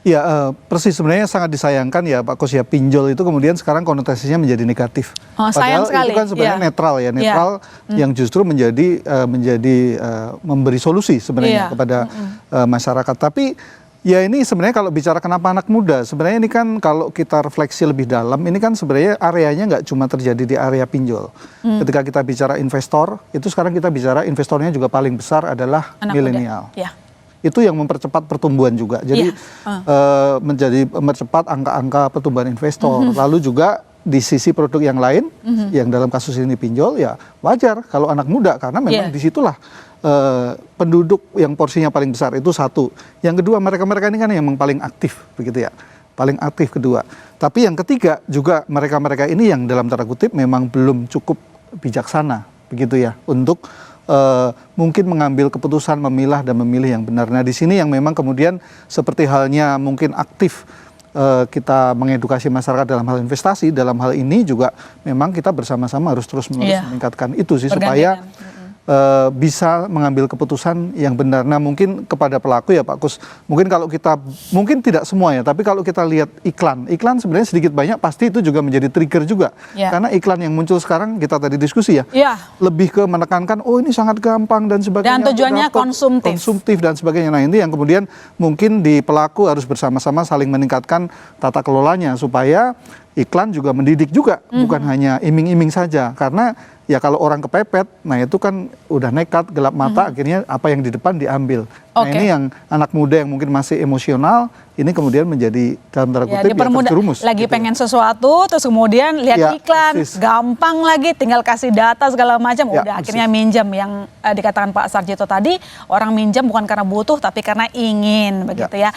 Ya, persis sebenarnya sangat disayangkan ya Pak Kus ya, pinjol itu kemudian sekarang konotasinya menjadi negatif. Sayang Padahal sekali. itu kan sebenarnya netral ya, netral yang justru menjadi memberi solusi sebenarnya kepada masyarakat. Tapi ya ini sebenarnya kalau bicara kenapa anak muda, sebenarnya ini kan kalau kita refleksi lebih dalam, ini kan sebenarnya areanya nggak cuma terjadi di area pinjol. Ketika kita bicara investor, itu sekarang kita bicara investornya juga paling besar adalah milenial. Itu yang mempercepat pertumbuhan juga. Jadi mempercepat angka-angka pertumbuhan investor. Lalu juga di sisi produk yang lain, yang dalam kasus ini pinjol, ya wajar kalau anak muda karena memang disitulah penduduk yang porsinya paling besar itu satu. Yang kedua mereka-mereka ini kan yang paling aktif, begitu ya. Paling aktif kedua. Tapi yang ketiga juga mereka-mereka ini yang dalam tanda kutip memang belum cukup bijaksana, begitu ya, untuk mungkin mengambil keputusan memilah dan memilih yang benar. Nah di sini yang memang kemudian seperti halnya mungkin aktif kita mengedukasi masyarakat dalam hal investasi, dalam hal ini juga memang kita bersama-sama harus terus meningkatkan itu sih supaya bisa mengambil keputusan yang benar. Nah mungkin kepada pelaku ya Pak Kus, mungkin kalau kita, mungkin tidak semua ya, tapi kalau kita lihat iklan sebenarnya sedikit banyak pasti itu juga menjadi trigger juga. Karena iklan yang muncul sekarang kita tadi diskusi ya, lebih ke menekankan oh ini sangat gampang dan sebagainya. Dan tujuannya konsumtif dan sebagainya. Nah ini yang kemudian mungkin di pelaku harus bersama-sama saling meningkatkan tata kelolanya supaya iklan juga mendidik juga, bukan hanya iming-iming saja. Karena ya kalau orang kepepet, nah itu kan udah nekat, gelap mata, akhirnya apa yang di depan diambil. Nah ini yang anak muda yang mungkin masih emosional, ini kemudian menjadi dalam tanda kutip ya terjerumus. Lagi gitu. Pengen sesuatu, terus kemudian lihat iklan, gampang lagi, tinggal kasih data segala macam, udah akhirnya minjam. Yang dikatakan Pak Sarjito tadi, orang minjam bukan karena butuh, tapi karena ingin, begitu ya.